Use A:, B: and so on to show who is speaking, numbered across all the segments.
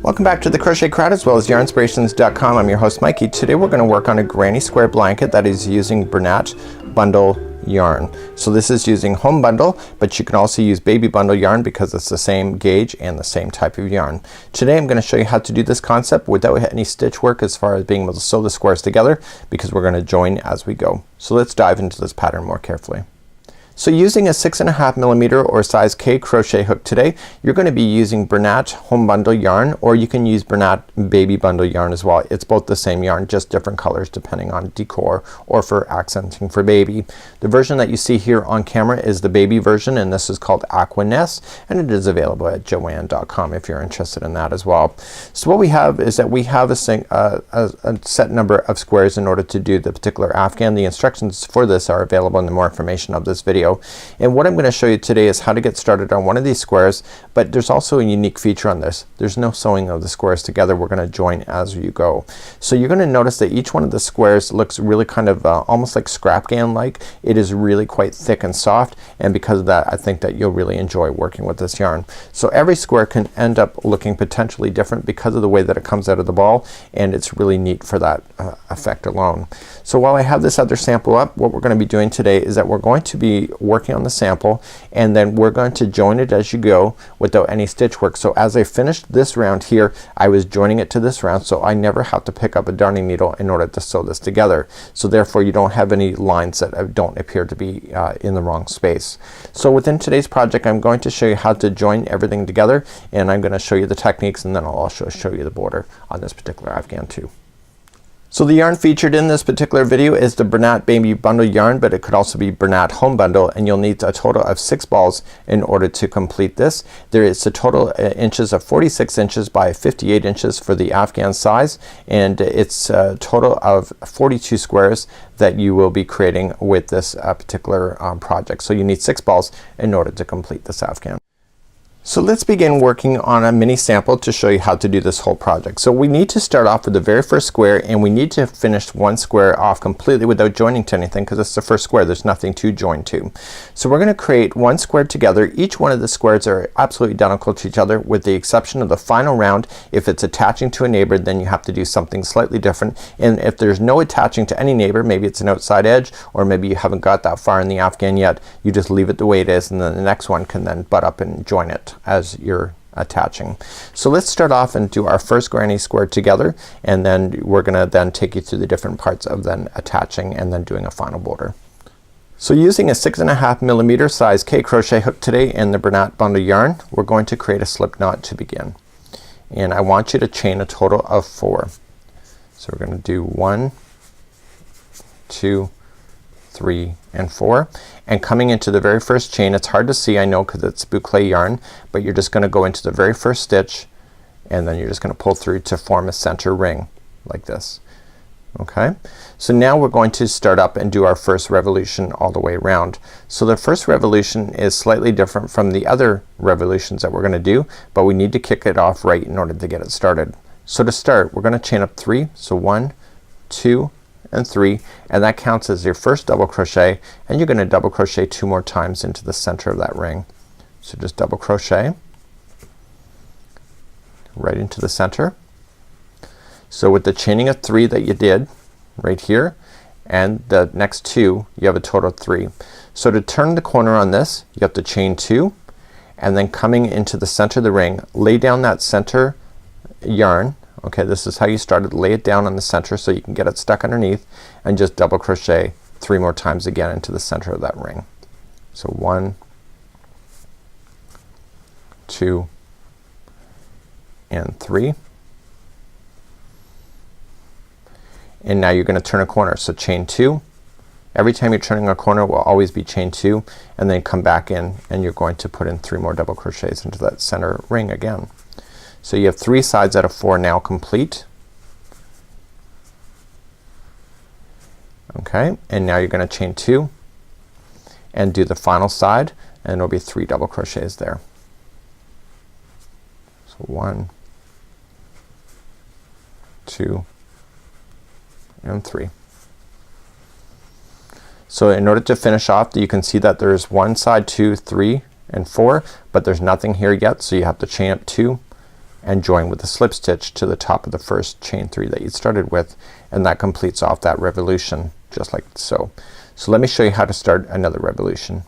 A: Welcome back to the Crochet Crowd as well as yarnspirations.com. I'm your host Mikey. Today we're going to work on a granny square blanket that is using Bernat bundle yarn. So this is using home bundle, but you can also use baby bundle yarn because it's the same gauge and the same type of yarn. Today I'm going to show you how to do this concept without any stitch work as far as being able to sew the squares together, because we're going to join as we go. So let's dive into this pattern more carefully. So using a 6.5mm or size K crochet hook today, you're going to be using Bernat home bundle yarn, or you can use Bernat baby bundle yarn as well. It's both the same yarn, just different colors depending on decor or for accenting for baby. The version that you see here on camera is the baby version, and this is called Aquaness, and it is available at Joann.com if you're interested in that as well. So what we have is that we have a set number of squares in order to do the particular afghan. The instructions for this are available in the more information of this video. And what I'm going to show you today is how to get started on one of these squares, but there's also a unique feature on this. There's no sewing of the squares together. We're going to join as you go. So you're going to notice that each one of the squares looks really kind of almost like scrapgan like. It is really quite thick and soft, and because of that I think that you'll really enjoy working with this yarn. So every square can end up looking potentially different because of the way that it comes out of the ball, and it's really neat for that effect alone. So while I have this other sample up, what we're going to be doing today is that we're going to be working on the sample, and then we're going to join it as you go without any stitch work. So as I finished this round here, I was joining it to this round, so I never have to pick up a darning needle in order to sew this together. So therefore you don't have any lines that don't appear to be in the wrong space. So within today's project I'm going to show you how to join everything together, and I'm going to show you the techniques, and then I'll also show you the border on this particular afghan too. So the yarn featured in this particular video is the Bernat baby bundle yarn, but it could also be Bernat home bundle, and you'll need a total of 6 balls in order to complete this. There is a total inches of 46 inches by 58 inches for the afghan size, and it's a total of 42 squares that you will be creating with this particular project. So you need 6 balls in order to complete this afghan. So let's begin working on a mini sample to show you how to do this whole project. So we need to start off with the very first square, and we need to finish one square off completely without joining to anything, because it's the first square. There's nothing to join to. So we're going to create one square together. Each one of the squares are absolutely identical to each other with the exception of the final round. If it's attaching to a neighbor, then you have to do something slightly different, and if there's no attaching to any neighbor, maybe it's an outside edge, or maybe you haven't got that far in the afghan yet, you just leave it the way it is, and then the next one can then butt up and join it as you're attaching. So let's start off and do our first granny square together, and then we're gonna then take you through the different parts of then attaching and then doing a final border. So using a 6.5mm size K crochet hook today in the Bernat bundle yarn, we're going to create a slip knot to begin, and I want you to chain a total of 4. So we're gonna do 1, 2, 3, and 4, and coming into the very first chain, it's hard to see, I know, because it's boucle yarn, but you're just gonna go into the very first stitch, and then you're just gonna pull through to form a center ring like this. Okay, so now we're going to start up and do our first revolution all the way around. So the first revolution is slightly different from the other revolutions that we're gonna do, but we need to kick it off right in order to get it started. So to start, we're gonna chain up 3, so 1, 2, and 3, and that counts as your first double crochet, and you're gonna double crochet 2 more times into the center of that ring. So just double crochet right into the center. So with the chaining of 3 that you did right here and the next 2, you have a total of 3. So to turn the corner on this, you have to chain 2, and then coming into the center of the ring, lay down that center yarn. Okay, this is how you started. Lay it down on the center so you can get it stuck underneath, and just double crochet 3 more times again into the center of that ring. So 1, 2, and 3. And now you're gonna turn a corner. So chain 2. Every time you're turning a corner will always be chain 2, and then come back in, and you're going to put in 3 more double crochets into that center ring again. So you have 3 sides out of 4 now complete. Okay, and now you're gonna chain 2 and do the final side, and there'll be 3 double crochets there. So 1, 2, and 3. So in order to finish off, you can see that there's 1 side, 2, 3, and 4, but there's nothing here yet, so you have to chain up 2, and join with a slip stitch to the top of the first chain 3 that you started with, and that completes off that revolution just like so. So let me show you how to start another revolution.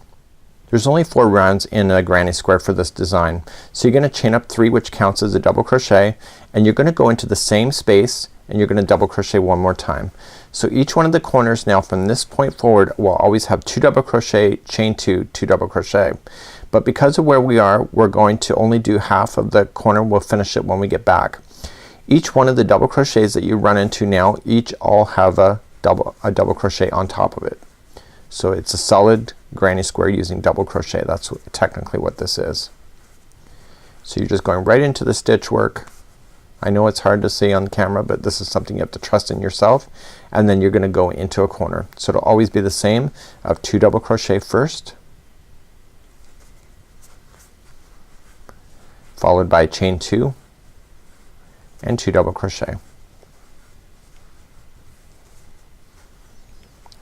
A: There's only 4 rounds in a granny square for this design. So you're gonna chain up 3, which counts as a double crochet, and you're gonna go into the same space and you're gonna double crochet one more time. So each one of the corners now from this point forward will always have 2 double crochet, chain 2, 2 double crochet. But because of where we are, we're going to only do half of the corner. We'll finish it when we get back. Each one of the double crochets that you run into now, each all have a double crochet on top of it. So it's a solid granny square using double crochet. That's technically what this is. So you're just going right into the stitch work. I know it's hard to see on the camera, but this is something you have to trust in yourself, and then you're gonna go into a corner. So it'll always be the same of 2 double crochet first, followed by chain 2 and 2 double crochet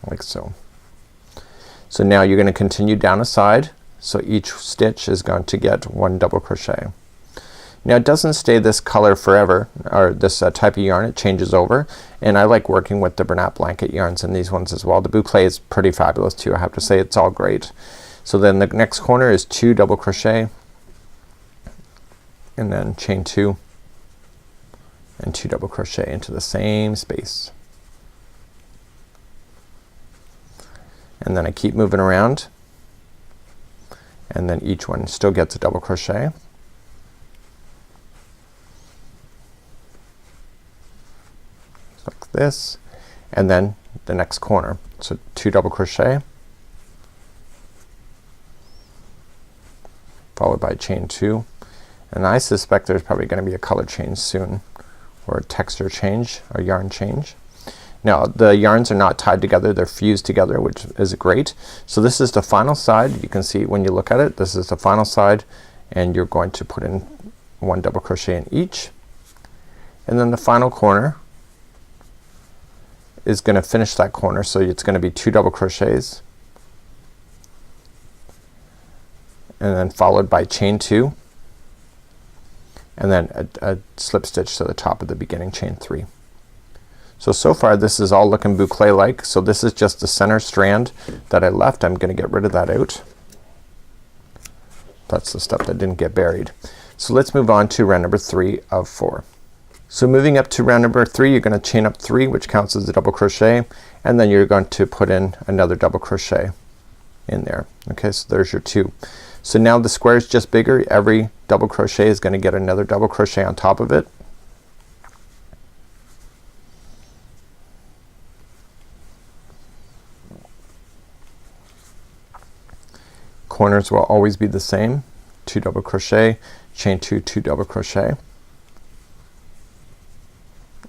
A: like so. So now you're gonna continue down a side, so each stitch is going to get 1 double crochet. Now it doesn't stay this color forever, or this type of yarn. It changes over, and I like working with the Bernat blanket yarns in these ones as well. The boucle is pretty fabulous too, I have to say. It's all great. So then the next corner is 2 double crochet, and then chain 2 and 2 double crochet into the same space. And then I keep moving around, and then each one still gets a double crochet. Like this, and then the next corner. So 2 double crochet, followed by chain 2, and I suspect there's probably gonna be a color change soon, or a texture change, or yarn change. Now the yarns are not tied together, they're fused together, which is great. So this is the final side. You can see when you look at it, this is the final side, and you're going to put in 1 double crochet in each, and then the final corner is gonna finish that corner. So it's gonna be 2 double crochets, and then followed by chain 2, and then a slip stitch to the top of the beginning chain 3. So far this is all looking boucle like. So this is just the center strand that I left. I'm gonna get rid of that out. That's the stuff that didn't get buried. So let's move on to round number 3 of 4. So moving up to round number 3, you're gonna chain up 3, which counts as a double crochet, and then you're going to put in another double crochet in there. Okay, so there's your 2. So now the square is just bigger. Every double crochet is gonna get another double crochet on top of it. Corners will always be the same. 2 double crochet, chain 2, 2 double crochet.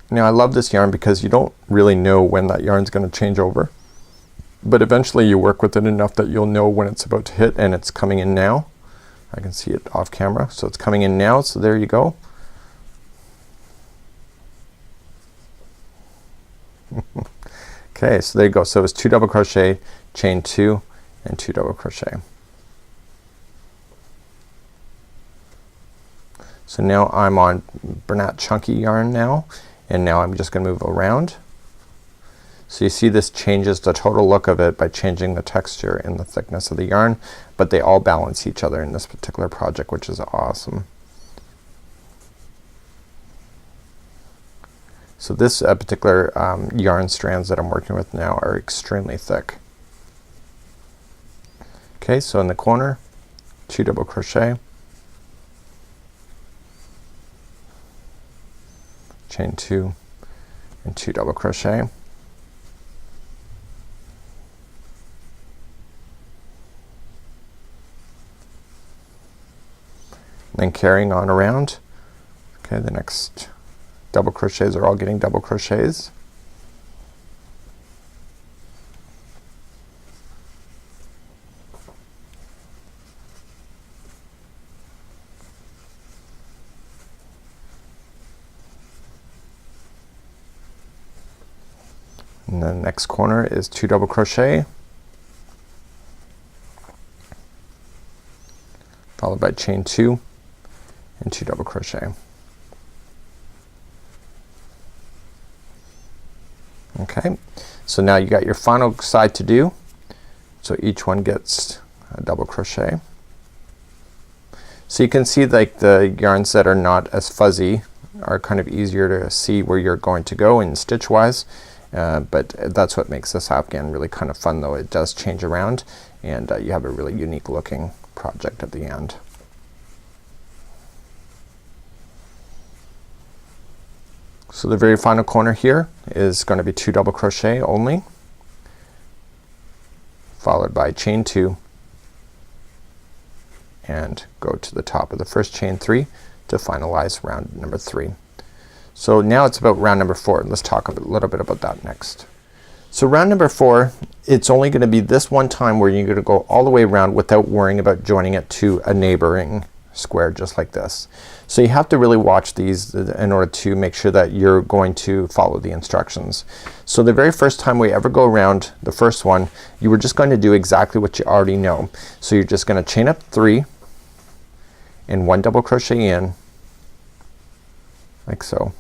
A: Now I love this yarn because you don't really know when that yarn is gonna change over, but eventually you work with it enough that you'll know when it's about to hit, and it's coming in now. I can see it off camera, so it's coming in now. So there you go. Okay, so there you go. So it's 2 double crochet, chain 2 and 2 double crochet. So now I'm on Bernat chunky yarn now, and now I'm just gonna move around. So you see this changes the total look of it by changing the texture and the thickness of the yarn, but they all balance each other in this particular project, which is awesome. So this particular yarn strands that I'm working with now are extremely thick. Okay, so in the corner, 2 double crochet, chain 2 and 2 double crochet, then carrying on around. Okay, the next double crochets are all getting double crochets. And the next corner is 2 double crochet, followed by chain 2 and 2 double crochet. Okay, so now you got your final side to do. So each one gets a double crochet. So you can see like the yarns that are not as fuzzy are kind of easier to see where you're going to go in stitch wise, but that's what makes this afghan really kind of fun, though it does change around, and you have a really unique looking project at the end. So the very final corner here is going to be 2 double crochet only, followed by chain 2, and go to the top of the first chain 3 to finalize round number 3. So now it's about round number 4. Let's talk a little bit about that next. So round number 4, it's only going to be this one time where you're going to go all the way around without worrying about joining it to a neighboring square just like this. So you have to really watch these in order to make sure that you're going to follow the instructions. So the very first time we ever go around the first one, you were just going to do exactly what you already know. So you're just going to chain up 3 and 1 double crochet in like so,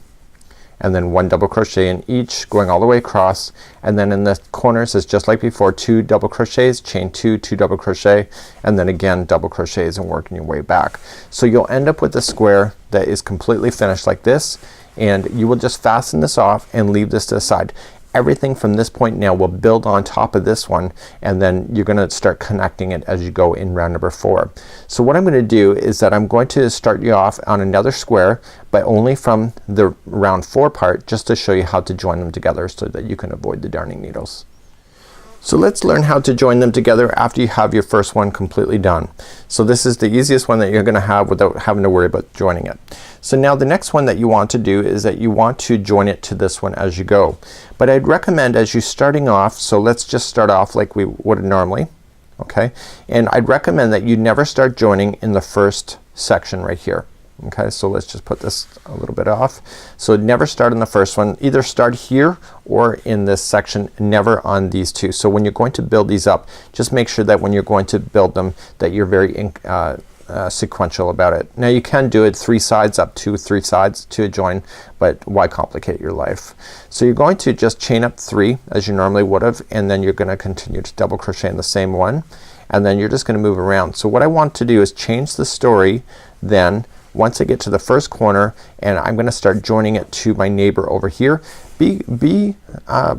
A: and then 1 double crochet in each going all the way across, and then in the corners is just like before, 2 double crochets, chain 2, 2 double crochet, and then again double crochets and working your way back. So you'll end up with a square that is completely finished like this, and you will just fasten this off and leave this to the side. Everything from this point now will build on top of this one, and then you're gonna start connecting it as you go in round number 4. So what I'm gonna do is that I'm going to start you off on another square, but only from the round 4 part, just to show you how to join them together so that you can avoid the darning needles. So let's learn how to join them together after you have your first one completely done. So this is the easiest one that you're gonna have without having to worry about joining it. So now the next one that you want to do is that you want to join it to this one as you go. But I'd recommend as you're starting off, so let's just start off like we would normally, okay? And I'd recommend that you never start joining in the first section right here. Okay, so let's just put this a little bit off. So never start in the first one. Either start here or in this section, never on these two. So when you're going to build these up, just make sure that when you're going to build them that you're very sequential about it. Now you can do it 3 sides, up to 3 sides to a join, but why complicate your life? So you're going to just chain up 3 as you normally would have, and then you're gonna continue to double crochet in the same one, and then you're just gonna move around. So what I want to do is change the story then once I get to the first corner, and I'm gonna start joining it to my neighbor over here. Be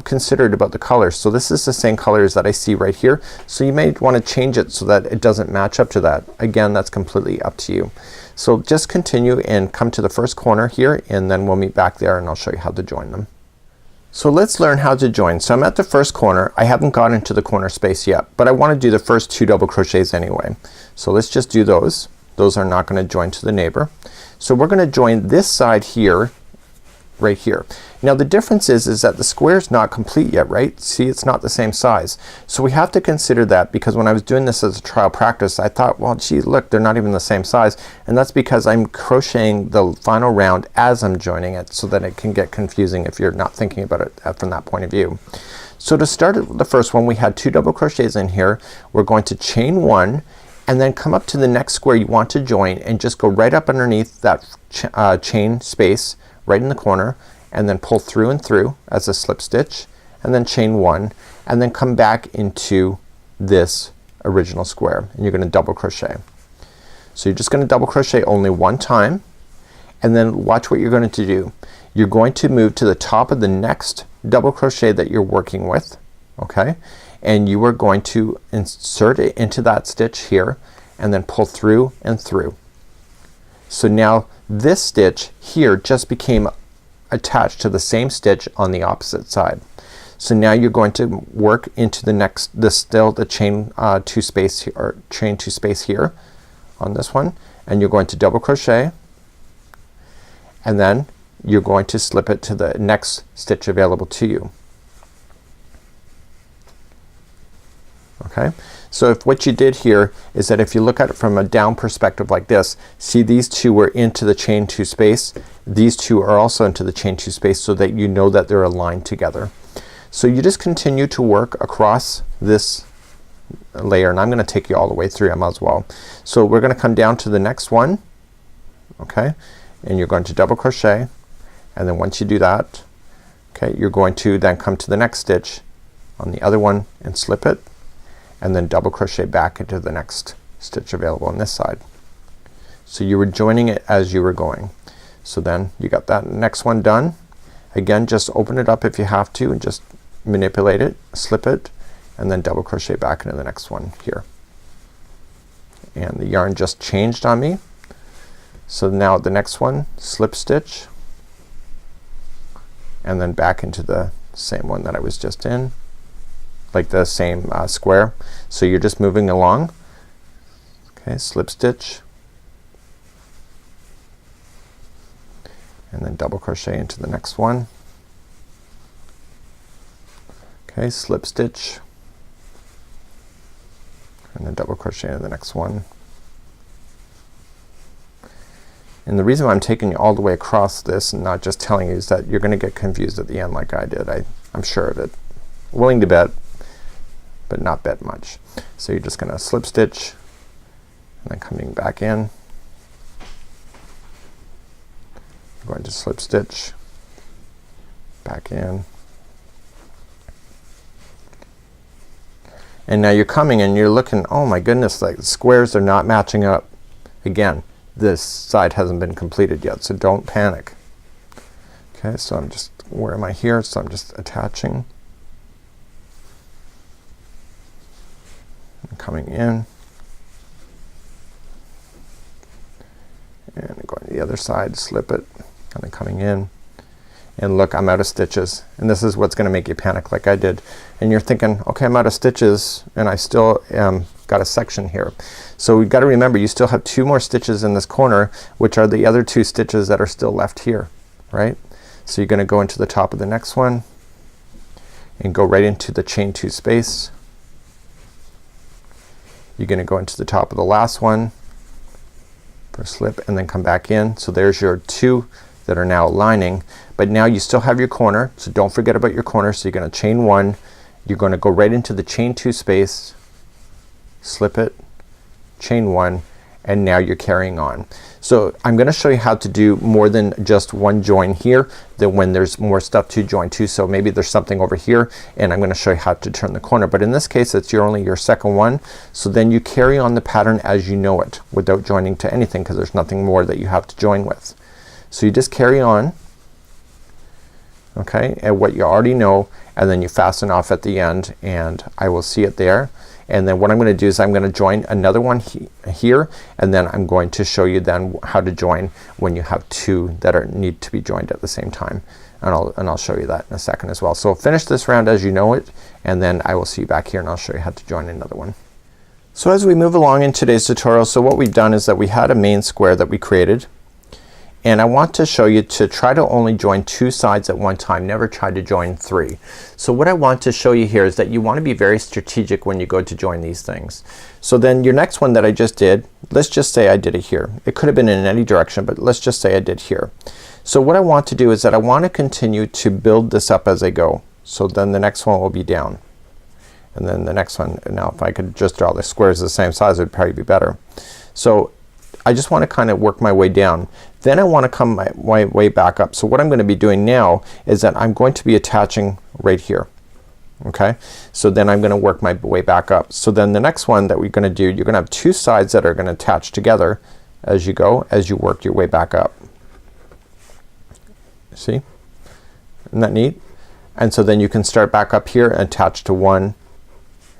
A: considerate about the colors. So this is the same colors that I see right here, so you may want to change it so that it doesn't match up to that. Again, that's completely up to you. So just continue and come to the first corner here, and then we'll meet back there and I'll show you how to join them. So let's learn how to join. So I'm at the first corner. I haven't gone into the corner space yet, but I want to do the first 2 double crochets anyway. So let's just do those. Those are not going to join to the neighbor. So we're going to join this side here, right here. Now the difference is that the square is not complete yet, right? See, it's not the same size. So we have to consider that, because when I was doing this as a trial practice, I thought, well, gee, look, they're not even the same size. And that's because I'm crocheting the final round as I'm joining it, so that it can get confusing if you're not thinking about it from that point of view. So to start the first one, we had 2 double crochets in here. We're going to chain 1, and then come up to the next square you want to join, and just go right up underneath that chain space right in the corner, and then pull through and through as a slip stitch, and then chain 1, and then come back into this original square, and you're gonna double crochet. So you're just gonna double crochet only 1 time, and then watch what you're going to do. You're going to move to the top of the next double crochet that you're working with, okay? And you are going to insert it into that stitch here, and then pull through and through. So now this stitch here just became attached to the same stitch on the opposite side. So now you're going to work into the next, the chain 2 space here, or chain 2 space here on this one, and you're going to double crochet, and then you're going to slip it to the next stitch available to you. Okay, so if what you did here is that if you look at it from a down perspective like this, see these 2 were into the chain 2 space, these 2 are also into the chain 2 space, so that you know that they're aligned together. So you just continue to work across this layer, and I'm gonna take you all the way through, I might as well. So we're gonna come down to the next one, okay, and you're going to double crochet, and then once you do that, Okay, you're going to then come to the next stitch on the other one and slip it, and then double crochet back into the next stitch available on this side. So you were joining it as you were going. So then you got that next one done. Again, just open it up if you have to and just manipulate it, slip it, and then double crochet back into the next one here. And the yarn just changed on me. So now the next one, slip stitch, and then back into the same one that I was just in, like the same square. So you're just moving along. Okay, slip stitch, and then double crochet into the next one. Okay, slip stitch, and then double crochet into the next one. And the reason why I'm taking you all the way across this and not just telling you is that you're gonna get confused at the end like I did. I'm sure of it. Willing to bet, but not bet much. So you're just gonna slip stitch and then coming back in. I'm going to slip stitch, back in. And now you're coming and you're looking, oh my goodness, like the squares are not matching up. Again, this side hasn't been completed yet, so don't panic. Okay, so I'm just, where am I here? So I'm just attaching and coming in and going to the other side, slip it, and then coming in. And look, I'm out of stitches, and this is what's gonna make you panic like I did. And you're thinking, okay, I'm out of stitches and I still got a section here. So we've got to remember you still have 2 more stitches in this corner, which are the other 2 stitches that are still left here, right? So you're gonna go into the top of the next one and go right into the chain 2 space. You're gonna go into the top of the last one for slip and then come back in. So there's your 2 that are now aligning, but now you still have your corner, so don't forget about your corner. So you're gonna chain 1, you're gonna go right into the chain 2 space, slip it, chain 1, and now you're carrying on. So I'm gonna show you how to do more than just one join here, than when there's more stuff to join to. So maybe there's something over here and I'm gonna show you how to turn the corner, but in this case it's only your second one. So then you carry on the pattern as you know it without joining to anything, because there's nothing more that you have to join with. So you just carry on, okay, and what you already know, and then you fasten off at the end, and I will see it there. And then what I'm gonna do is I'm gonna join another one here, and then I'm going to show you then how to join when you have 2 that need to be joined at the same time, and I'll show you that in a second as well. So finish this round as you know it, and then I will see you back here and I'll show you how to join another one. So as we move along in today's tutorial, so what we've done is that we had a main square that we created, and I want to show you to try to only join 2 sides at one time, never try to join 3. So what I want to show you here is that you want to be very strategic when you go to join these things. So then your next one that I just did, let's just say I did it here. It could have been in any direction, but let's just say I did here. So what I want to do is that I want to continue to build this up as I go. So then the next one will be down, and then the next one, now if I could just draw the squares the same size, it would probably be better. So I just want to kind of work my way down. Then I want to come my way back up. So what I'm gonna be doing now is that I'm going to be attaching right here. Okay, so then I'm gonna work my way back up. So then the next one that we're gonna do, you're gonna have 2 sides that are gonna attach together as you go, as you work your way back up. See? Isn't that neat? And so then you can start back up here and attach to one,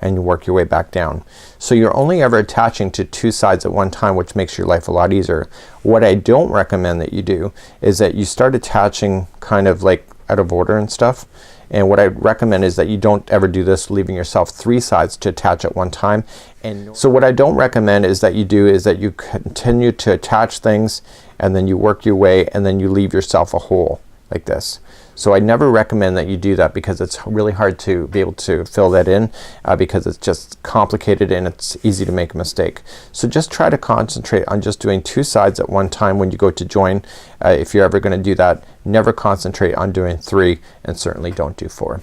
A: and you work your way back down. So you're only ever attaching to 2 sides at one time, which makes your life a lot easier. What I don't recommend that you do is that you start attaching kind of like out of order and stuff. And what I recommend is that you don't ever do this, leaving yourself 3 sides to attach at one time. And so what I don't recommend is that you do is that you continue to attach things and then you work your way and then you leave yourself a hole like this. So I never recommend that you do that, because it's really hard to be able to fill that in because it's just complicated and it's easy to make a mistake. So just try to concentrate on just doing 2 sides at one time when you go to join. If you're ever gonna do that, never concentrate on doing 3, and certainly don't do 4.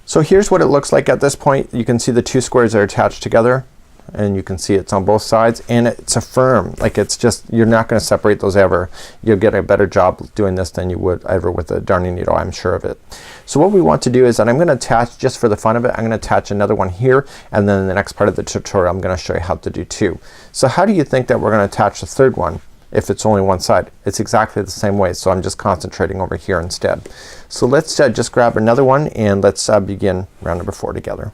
A: So here's what it looks like at this point. You can see the 2 squares are attached together. and you can see it's on both sides, and it's a firm, like it's just, you're not going to separate those ever. You'll get a better job doing this than you would ever with a darning needle, I'm sure of it. So what we want to do is that I'm going to attach, just for the fun of it, I'm going to attach another one here, and then in the next part of the tutorial I'm going to show you how to do two. So how do you think that we're going to attach the third one if it's only one side? It's exactly the same way, so I'm just concentrating over here instead. So let's just grab another one and let's begin round number 4 together.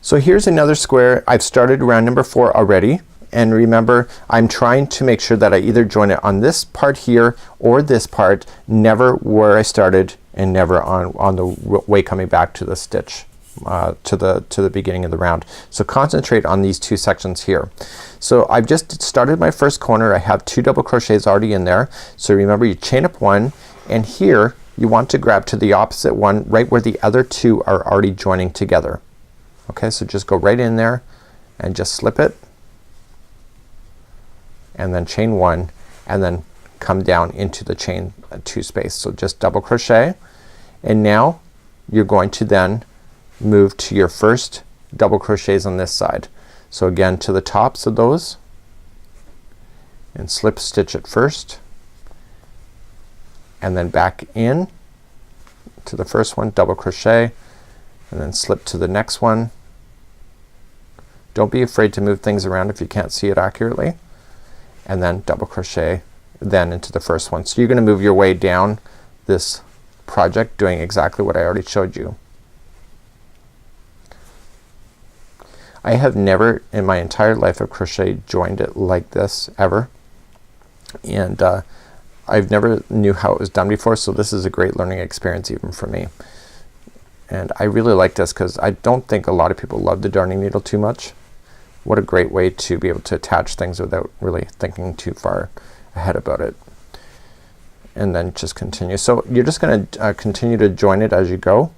A: So here's another square. I've started round number 4 already, and remember I'm trying to make sure that I either join it on this part here or this part, never where I started and never on the way coming back to the stitch to the beginning of the round. So concentrate on these two sections here. So I've just started my first corner. I have 2 double crochets already in there. So remember, you chain up 1, and here you want to grab to the opposite one right where the other 2 are already joining together. Okay, so just go right in there and just slip it, and then chain 1, and then come down into the chain 2 space. So just double crochet, and now you're going to then move to your first double crochets on this side. So again, to the tops of those, and slip stitch it first, and then back in to the first one, double crochet, and then slip to the next one. Don't be afraid to move things around if you can't see it accurately, and then double crochet then into the first one. So you're going to move your way down this project doing exactly what I already showed you. I have never in my entire life of crochet joined it like this ever, and I've never knew how it was done before, so this is a great learning experience even for me. And I really like this because I don't think a lot of people love the darning needle too much. What a great way to be able to attach things without really thinking too far ahead about it. And then just continue. So you're just gonna continue to join it as you go.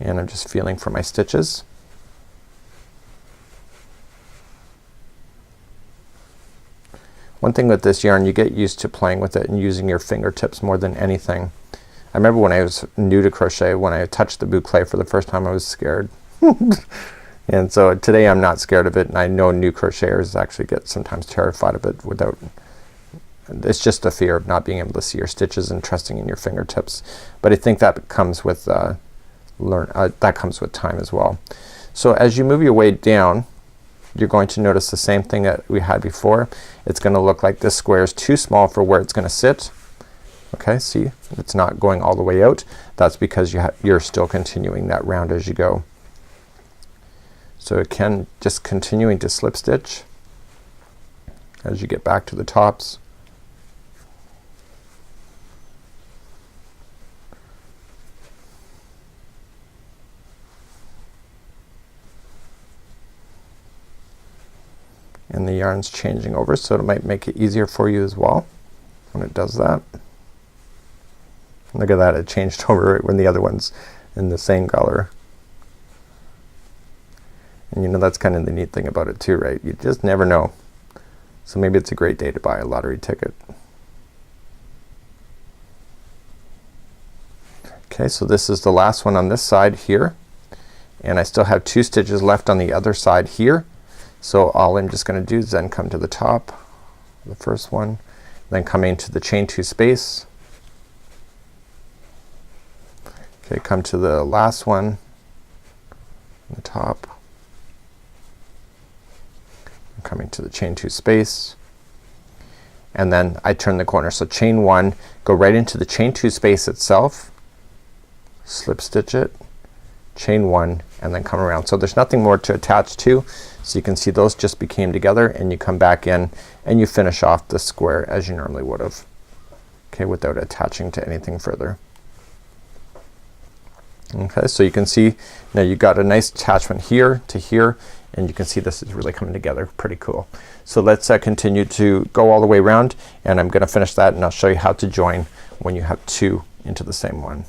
A: And I'm just feeling for my stitches. One thing with this yarn, you get used to playing with it and using your fingertips more than anything. I remember when I was new to crochet, when I touched the boucle for the first time, I was scared. And so today I'm not scared of it, and I know new crocheters actually get sometimes terrified of it without, it's just a fear of not being able to see your stitches and trusting in your fingertips. But I think that comes with that comes with time as well. So as you move your way down, you're going to notice the same thing that we had before. It's gonna look like this square is too small for where it's gonna sit. Okay, see, it's not going all the way out. That's because you're still continuing that round as you go. So again, just continuing to slip stitch as you get back to the tops. And the yarn's changing over, so it might make it easier for you as well when it does that. Look at that, it changed over right when the other one's in the same color. And you know, that's kind of the neat thing about it too, right? You just never know. So maybe it's a great day to buy a lottery ticket. Okay, so this is the last one on this side here, and I still have 2 stitches left on the other side here. So all I'm just gonna do is then come to the top, the first one, then come into the chain 2 space. Okay, come to the last one on the top, I'm coming to the chain 2 space, and then I turn the corner. So chain 1, go right into the chain 2 space itself, slip stitch it, chain 1, and then come around. So there's nothing more to attach to. So you can see those just became together, and you come back in and you finish off the square as you normally would have. Okay, without attaching to anything further. Okay, so you can see now you got a nice attachment here to here, and you can see this is really coming together pretty cool. So let's continue to go all the way around, and I'm gonna finish that and I'll show you how to join when you have 2 into the same one.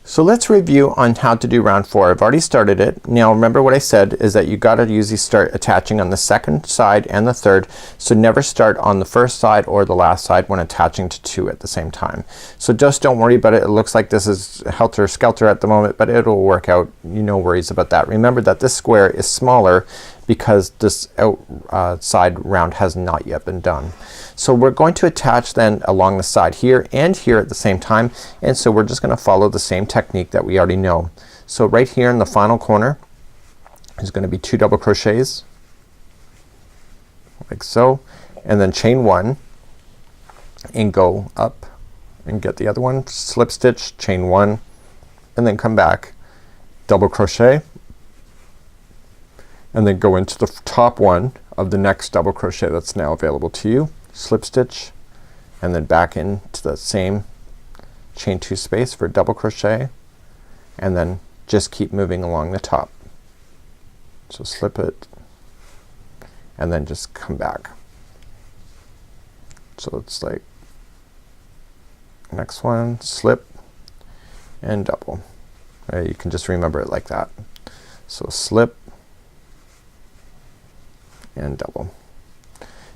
A: So let's review on how to do round 4. I've already started it. Now remember what I said is that you gotta usually start attaching on the second side and the third. So never start on the first side or the last side when attaching to 2 at the same time. So just don't worry about it. It looks like this is helter-skelter at the moment, but it'll work out. No worries about that. Remember that this square is smaller because this outside round has not yet been done. So we're going to attach then along the side here and here at the same time, and so we're just gonna follow the same technique that we already know. So right here in the final corner is gonna be 2 double crochets like so, and then chain 1 and go up and get the other one, slip stitch, chain 1, and then come back, double crochet, and then go into the top one of the next double crochet that's now available to you, slip stitch, and then back into the same chain 2 space for double crochet, and then just keep moving along the top. So slip it and then just come back. So it's like next one, slip and double. You can just remember it like that. So slip and double.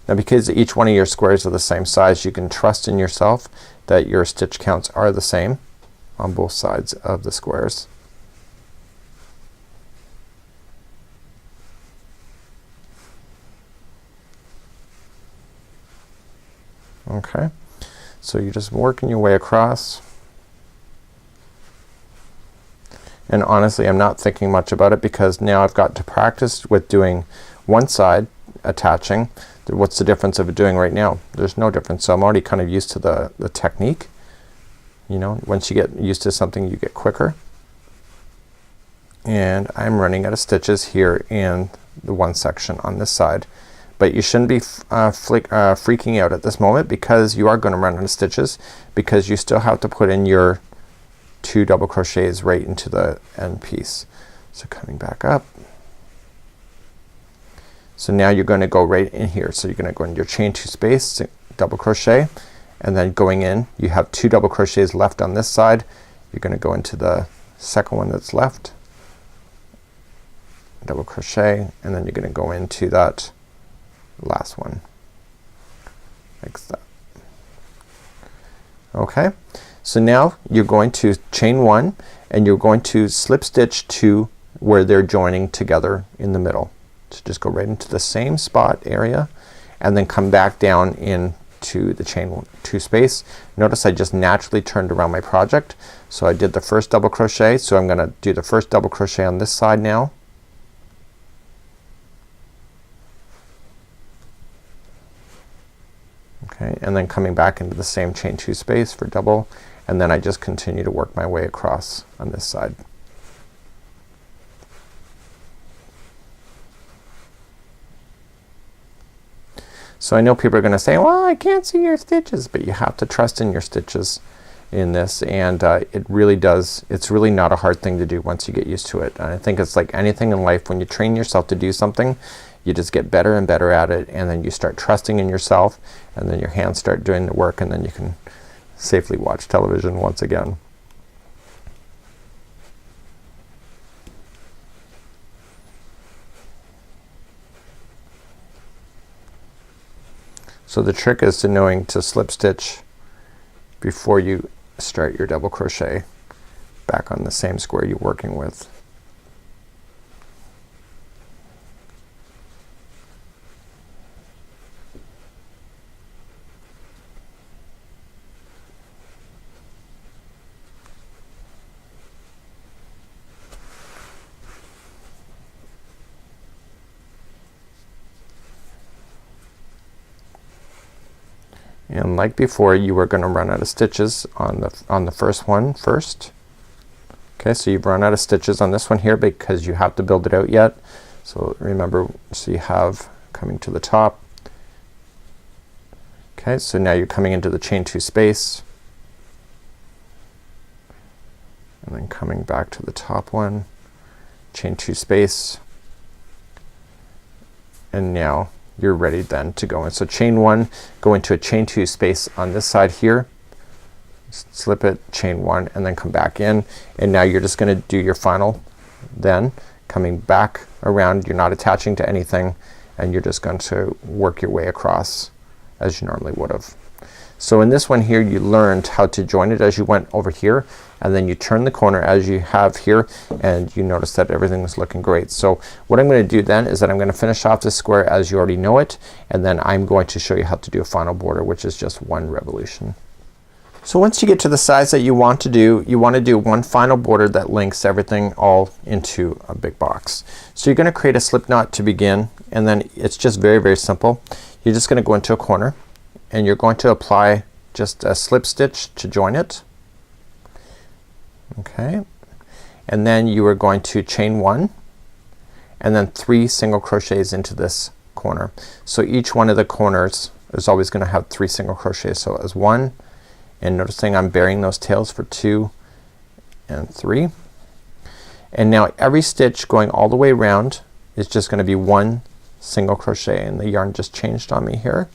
A: Now because each one of your squares are the same size, you can trust in yourself that your stitch counts are the same on both sides of the squares. Okay, so you're just working your way across, and honestly I'm not thinking much about it because now I've got to practice with doing one side attaching. What's the difference of it doing right now? There's no difference. So I'm already kind of used to the technique. You know, once you get used to something you get quicker. And I'm running out of stitches here in the one section on this side, but you shouldn't be freaking out at this moment because you are going to run out of stitches because you still have to put in your 2 double crochets right into the end piece. So coming back up. So now you're going to go right in here. So you're going to go in your chain 2 space, double crochet, and then going in you have 2 double crochets left on this side. You're going to go into the second one that's left, double crochet, and then you're going to go into that last one like that. Okay, so now you're going to chain 1 and you're going to slip stitch to where they're joining together in the middle. So just go right into the same spot area and then come back down into the chain 2 space. Notice I just naturally turned around my project. So I did the first double crochet, so I'm gonna do the first double crochet on this side now. Okay, and then coming back into the same chain 2 space for double, and then I just continue to work my way across on this side. So I know people are gonna say, well, I can't see your stitches, but you have to trust in your stitches in this, and it really does, it's really not a hard thing to do once you get used to it. And I think it's like anything in life, when you train yourself to do something, you just get better and better at it, and then you start trusting in yourself, and then your hands start doing the work, and then you can safely watch television once again. So the trick is to knowing to slip stitch before you start your double crochet back on the same square you're working with. And like before, you were going to run out of stitches on the first one first. Okay, so you've run out of stitches on this one here because you have to build it out yet. So remember, so you have coming to the top. Okay, so now you're coming into the chain 2 space, and then coming back to the top one, chain 2 space, and now you're ready then to go in. So chain 1, go into a chain 2 space on this side here, slip it, chain one, and then come back in, and now you're just gonna do your final, then coming back around. You're not attaching to anything, and you're just going to work your way across as you normally would have. So in this one here, you learned how to join it as you went over here, and then you turn the corner as you have here, and you notice that everything is looking great. So what I'm gonna do then is that I'm gonna finish off this square as you already know it, and then I'm going to show you how to do a final border, which is just one revolution. So once you get to the size that you want to do, you want to do one final border that links everything all into a big box. So you're gonna create a slip knot to begin, and then it's just very, very simple. You're just gonna go into a corner, and you're going to apply just a slip stitch to join it. Okay, and then you are going to chain one, and then 3 single crochets into this corner. So each one of the corners is always gonna have 3 single crochets. So as 1, and noticing I'm burying those tails for 2 and 3, and now every stitch going all the way around is just gonna be 1 single crochet, and the yarn just changed on me here.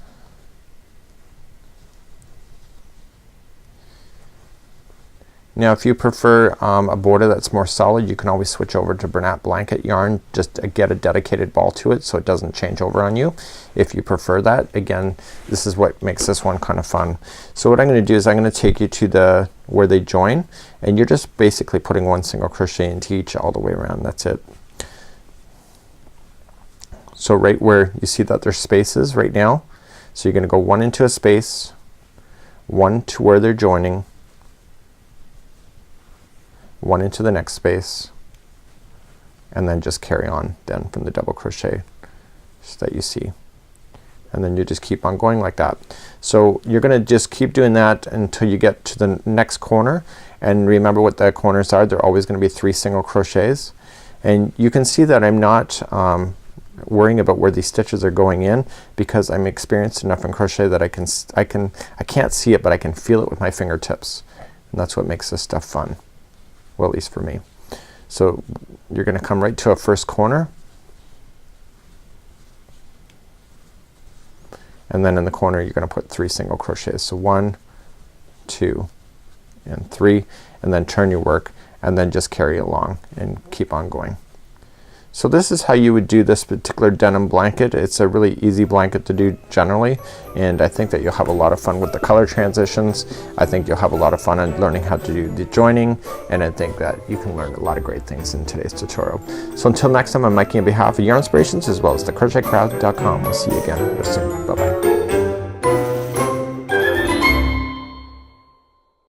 A: Now if you prefer a border that's more solid, you can always switch over to Bernat Blanket yarn, just to get a dedicated ball to it so it doesn't change over on you. If you prefer that, again, this is what makes this one kind of fun. So what I'm gonna do is I'm gonna take you to where they join, and you're just basically putting 1 single crochet into each all the way around. That's it. So right where you see that there's spaces right now, so you're gonna go 1 into a space, 1 to where they're joining, 1 into the next space, and then just carry on then from the double crochet that you see, and then you just keep on going like that. So you're gonna just keep doing that until you get to the next corner, and remember what the corners are. They're always gonna be 3 single crochets, and you can see that I'm not worrying about where these stitches are going in, because I'm experienced enough in crochet that I can't see it, but I can feel it with my fingertips, and that's what makes this stuff fun. Well, at least for me. So you're gonna come right to a first corner, and then in the corner you're gonna put 3 single crochets. So 1, 2, and 3, and then turn your work, and then just carry along and keep on going. So this is how you would do this particular denim blanket. It's a really easy blanket to do generally, and I think that you'll have a lot of fun with the color transitions. I think you'll have a lot of fun in learning how to do the joining, and I think that you can learn a lot of great things in today's tutorial. So until next time, I'm Mikey on behalf of Yarnspirations as well as thecrochetcrowd.com. We'll see you again real soon. Bye bye.